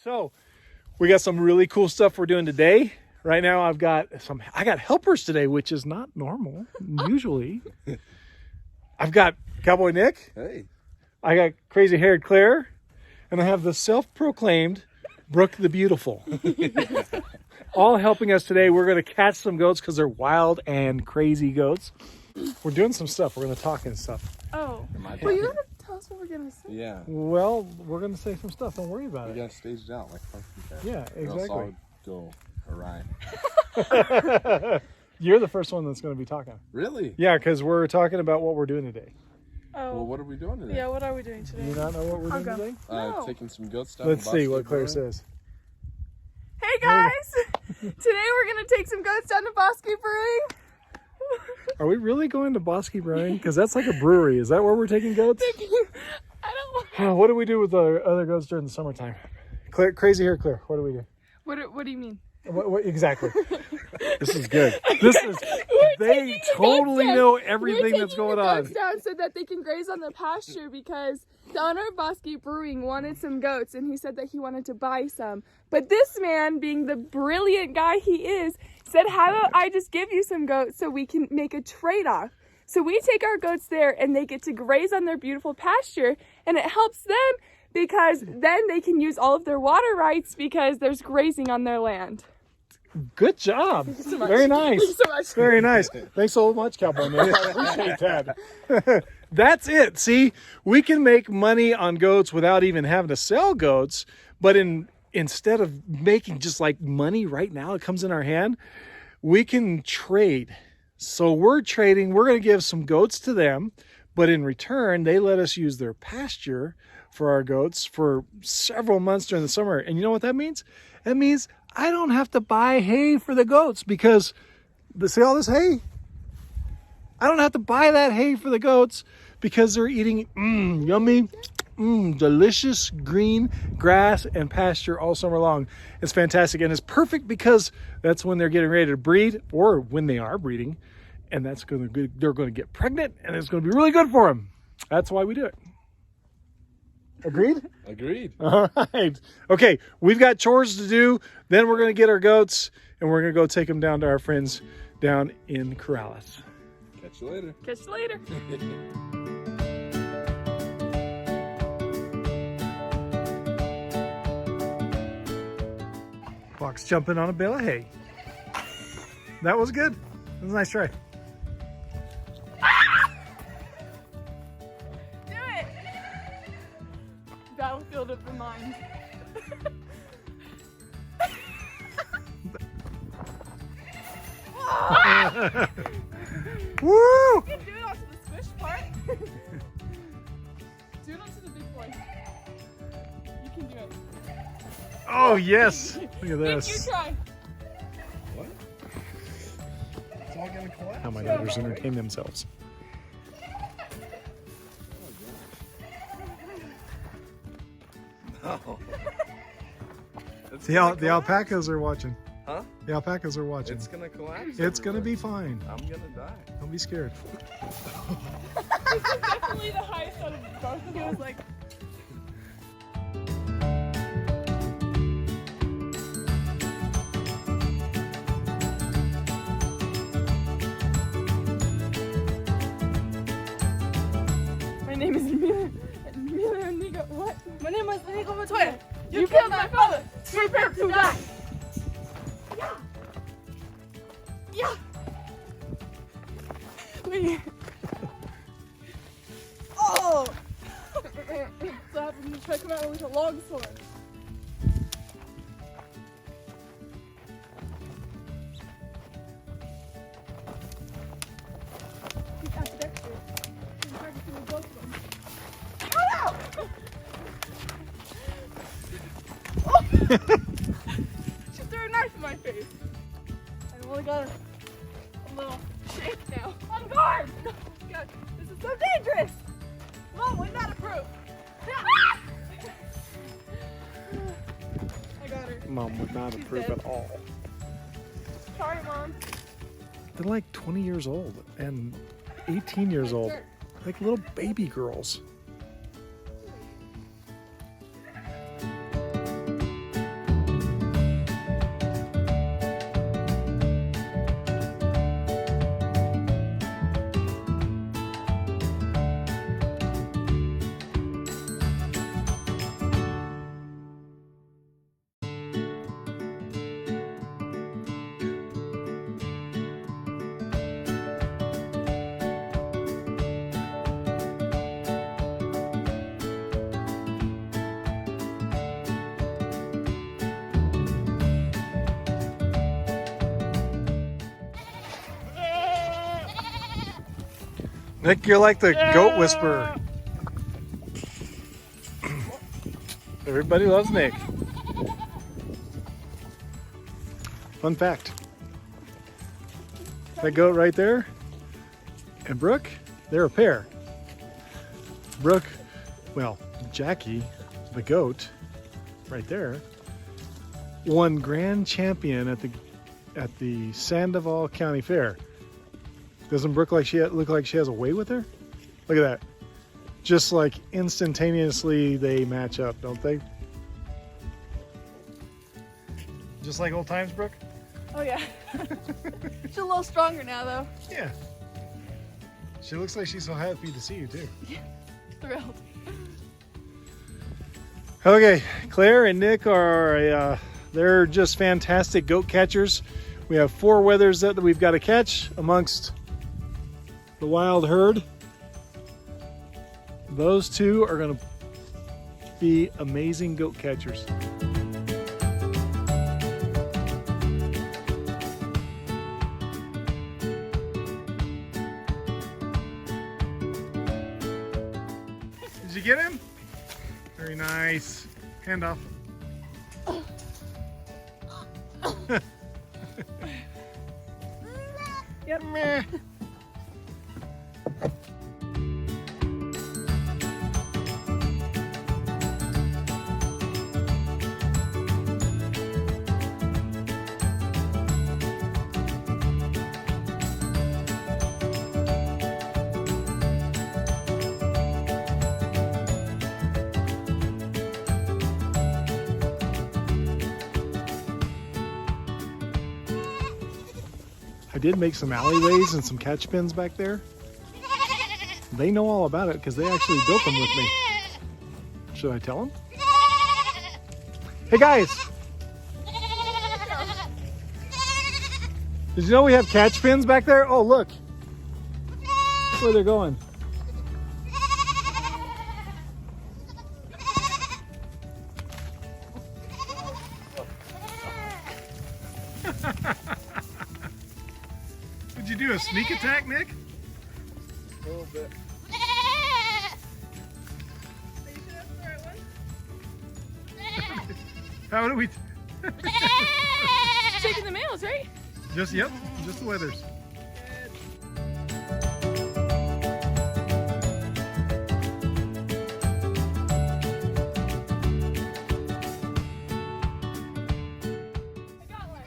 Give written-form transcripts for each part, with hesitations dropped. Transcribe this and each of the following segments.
So we got some really cool stuff we're doing today. Right now I got helpers today, which is not normal usually. I've got Cowboy Nick. Hey. I got crazy haired Claire, and I have the self-proclaimed Brooke the Beautiful. All helping us today. We're going to catch some goats because they're wild and crazy goats. We're doing some stuff. We're going to talk and stuff. Oh, well, you gotta tell us what we're gonna say. Yeah. Well, we're going to say some stuff. Don't worry about We it. gotta stage it out like Funky Cat. Yeah, exactly. Go awry. You're the first one that's going to be talking. Really? Yeah, because we're talking about what we're doing today. Oh. Well, what are we doing today? Yeah, what are we doing today? Do you not know what we're doing today? No. Taking some goats down. Let's to see what Bosque Claire Brewing. says. Hey guys! Today we're gonna take some goats down to Bosque Brewing. Are we really going to Bosque Brewing? Because that's like a brewery. Is that where we're taking goats? I don't. What do we do with the other goats during the summertime? Claire, crazy hair Claire, what do we do? What do you mean? What exactly? This is good. They totally know everything that's going on. Goats down so that they can graze on the pasture because the owner of Bosque Brewing wanted some goats and he said that he wanted to buy some. But this man, being the brilliant guy he is, said, how about I just give you some goats so we can make a trade-off? So we take our goats there and they get to graze on their beautiful pasture, and it helps them because then they can use all of their water rights because there's grazing on their land. Good job. Thank you so much. Very nice. Thank you so much. Very nice. Thanks so much, Cowboy Man. I appreciate that. That's it. See, we can make money on goats without even having to sell goats, but instead of making just like money right now, it comes in our hand, we can trade. So we're trading. We're going to give some goats to them, but in return, they let us use their pasture for our goats for several months during the summer. And you know what that means? That means I don't have to buy hay for the goats because see all this hay? I don't have to buy that hay for the goats because they're eating yummy, delicious green grass and pasture all summer long. It's fantastic, and it's perfect because that's when they're getting ready to breed, or when they are breeding, and they're going to get pregnant, and it's going to be really good for them. That's why we do it. Agreed? Agreed. All right. Okay, we've got chores to do. Then we're going to get our goats, and we're going to go take them down to our friends down in Corrales. Catch you later. Catch you later. Fox jumping on a bale of hay. That was good. That was a nice try. Do it! Battlefield of the mind. Woo! You can do it onto the squish part. Do it onto the big boy. You can do it. Oh, yes. Look at Nick, this. you try. What? It's all gonna collapse. How my daughters entertain themselves. No. The alpacas are watching. Huh? The alpacas are watching. It's gonna collapse. It's going to be fine. I'm gonna die. Don't be scared. This is definitely the highest out of both of us. Like, my name is Emilia Inigo. What? My name is Inigo Montoya. You killed my father. Prepare to die. Yeah. Wait. Oh! So happens when you try to come out with a long sword. He's ambidextrous. He's practicing with both of them. She threw a knife in my face. I only got a little shake now. On guard! Oh God, this is so dangerous! Mom would not approve. I got her. Mom would not She's approve dead. at all. Sorry, Mom. They're like 20 years old and 18 years old. Like little baby girls. Nick, you're like the goat whisperer. Everybody loves Nick. Fun fact. That goat right there and Brooke, they're a pair. Brooke, well, Jackie, the goat, right there, won grand champion at the Sandoval County Fair. Doesn't Brooke look like she has a way with her? Look at that. Just like instantaneously they match up, don't they? Just like old times, Brooke? Oh yeah. She's a little stronger now though. Yeah. She looks like she's so happy to see you too. Thrilled. Okay, Claire and Nick are they're just fantastic goat catchers. We have 4 wethers that we've got to catch amongst the wild herd. Those 2 are going to be amazing goat catchers. Did you get him? Very nice. Hand off. Yep. Meh. I did make some alleyways and some catch pens back there. They know all about it because they actually built them with me. Should I tell them? Hey guys! Did you know we have catch pens back there? Oh look! Look where they're going. Did you do a sneak attack, Nick? A little bit. How do we? Shaking the males, right? Just the wethers. I got one.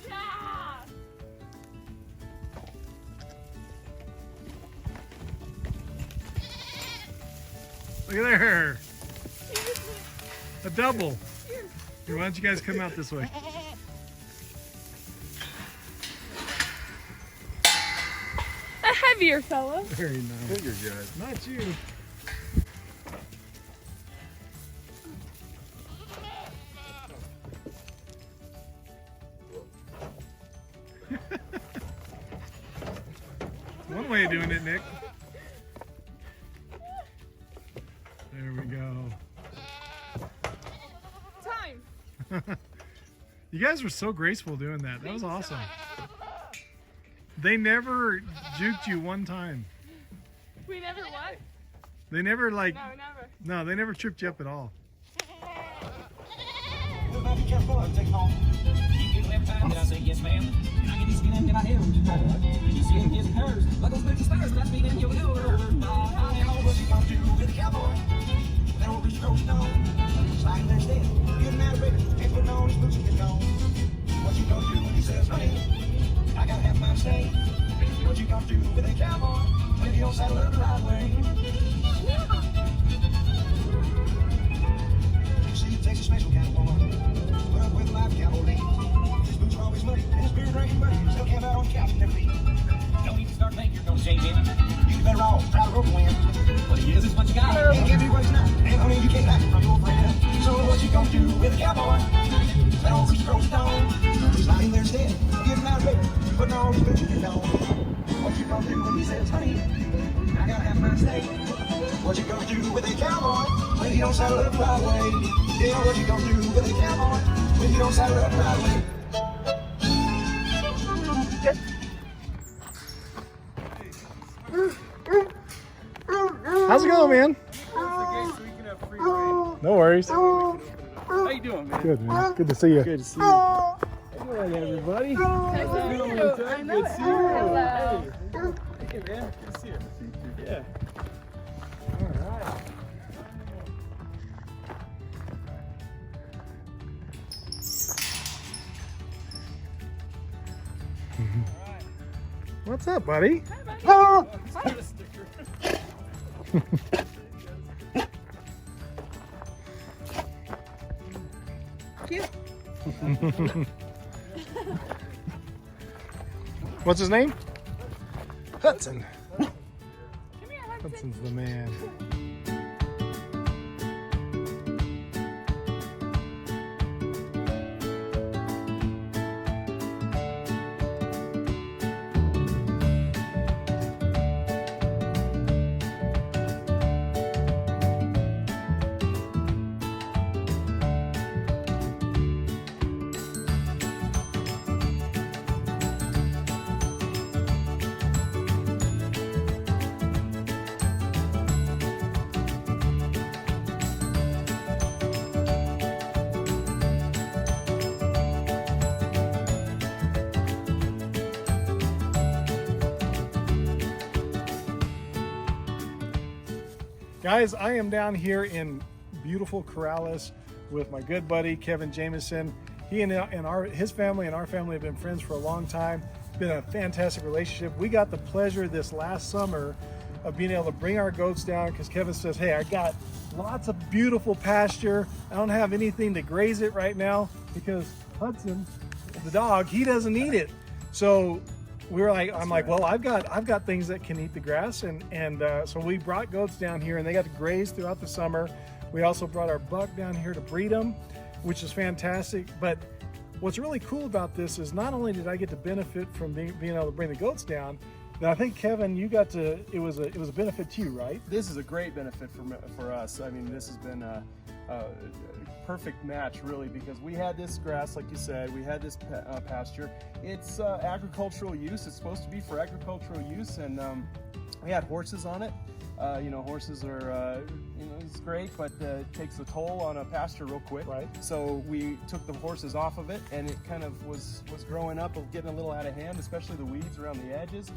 Yeah. Look at there. A double. Here, why don't you guys come out this way? A heavier fella. Very nice. Figure guys. Not you. One way of doing it, Nick. There we go. Time. You guys were so graceful doing that. That was awesome. They never juked you one time. We never what? They never like, No, never. no, they never tripped you up at all. What you gonna do with a cowboy when you don't saddle up the right way? See, it takes a special kind of woman. Put up with life cavalry. His boots are always muddy, and his beer drinking buddies. They'll camp out on the couch in their feet. Don't even start thinking you're gonna change him. You better off try to rope a win. What he is what you got. Ain't everybody's not. And honey, you can't hide from your friend. So what you gonna do with a cowboy? That old rooster throws stone. He's lying there instead, getting out of bed, putting all his boots in his dome. What you gonna do when he says, honey, I gotta have my steak? What you gonna do with a cowboy when he don't saddle up the right way? Yeah, what you gonna do with a cowboy when you don't saddle up the right way? go, man. Close the gate so we can have free reign. No worries. How you doing, man? Good, man. Good to see you. Good to see you. How you doing, everybody? Nice to meet you. I know Good it. to see you. Hello. Hey, man. Good to see you. Yeah. All right. What's up, buddy? He's got a sticker. What's his name? Hudson. Come here, Hudson. Hudson's the man. Guys, I am down here in beautiful Corrales with my good buddy Kevin Jameson. He and his family and our family have been friends for a long time. It's been a fantastic relationship. We got the pleasure this last summer of being able to bring our goats down because Kevin says, hey, I got lots of beautiful pasture. I don't have anything to graze it right now because Hudson, the dog, he doesn't eat it. So we were like, I'm like, well, I've got things that can eat the grass, and so we brought goats down here, and they got to graze throughout the summer. We also brought our buck down here to breed them, which is fantastic. But what's really cool about this is not only did I get to benefit from being able to bring the goats down, but I think Kevin, you got to. It was a benefit to you, right? This is a great benefit for us. I mean, this has been a perfect match, really, because we had this grass, like you said, we had this pasture. It's agricultural use. It's supposed to be for agricultural use, and we had horses on it. Horses are, it's great, but it takes a toll on a pasture real quick. Right. So we took the horses off of it, and it kind of was growing up, getting a little out of hand, especially the weeds around the edges.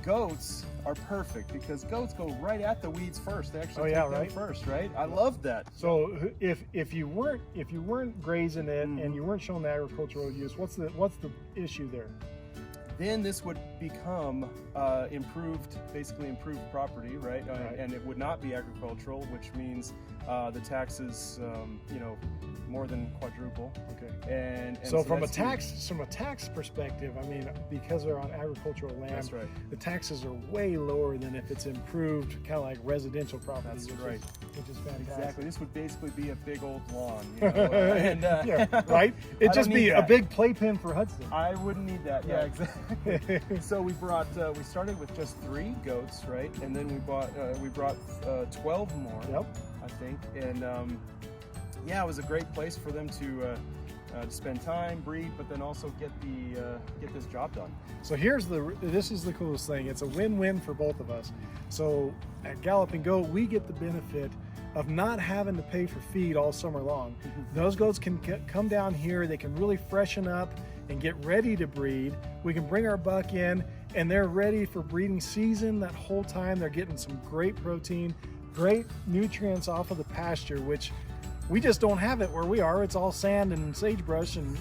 Goats are perfect because goats go right at the weeds first. They actually take them first, right? I love that. So if you weren't grazing it and you weren't showing the agricultural use, what's the issue there? Then this would become basically improved property, right? And it would not be agricultural, which means the taxes, more than quadruple. Okay. And so from a tax perspective, I mean, because they're on agricultural land, that's right. The taxes are way lower than if it's improved, kind of like residential property. That's right. Which is fantastic. Exactly. This would basically be a big old lawn, and yeah, right. It'd just be a big playpen for Hudson. I wouldn't need that. Yeah, exactly. So we started with just 3 goats, right? And then we brought 12 more. Yep. I think, and it was a great place for them to spend time, breed, but then also get this job done. So this is the coolest thing. It's a win-win for both of us. So at Galloping Goat, we get the benefit of not having to pay for feed all summer long. Those goats can come down here, they can really freshen up and get ready to breed. We can bring our buck in and they're ready for breeding season. That whole time they're getting some great protein, great nutrients off of the pasture, which we just don't have it where we are. It's all sand and sagebrush and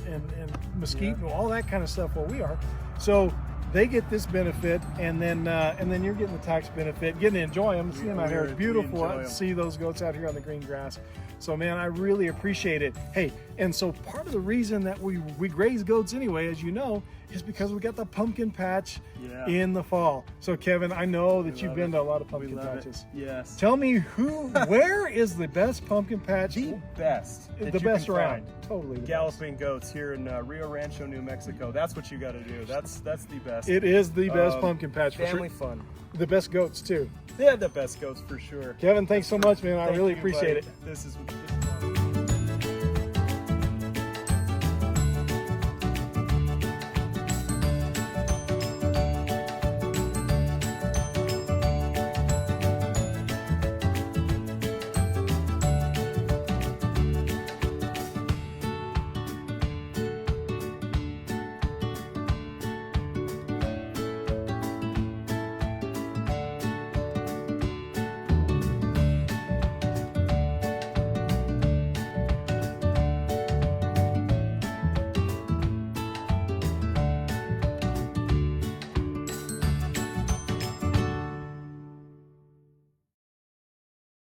mesquite and all that kind of stuff where we are. So they get this benefit, and then you're getting the tax benefit, getting to enjoy them, see them out here. It's beautiful to see those goats out here on the green grass. So man, I really appreciate it. Hey, and so part of the reason that we graze goats anyway, as you know, is because we got the pumpkin patch in the fall. So Kevin, I know that you've been to a lot of pumpkin patches. Yes. Tell me where is the best pumpkin patch? The best. The best around. Totally. Galloping Goats here in Rio Rancho, New Mexico. That's what you got to do. That's the best. It is the best pumpkin patch for family sure. fun. The best goats too. Yeah, the best goats for sure. Kevin, thanks so much, man. I really you, appreciate buddy. it. This is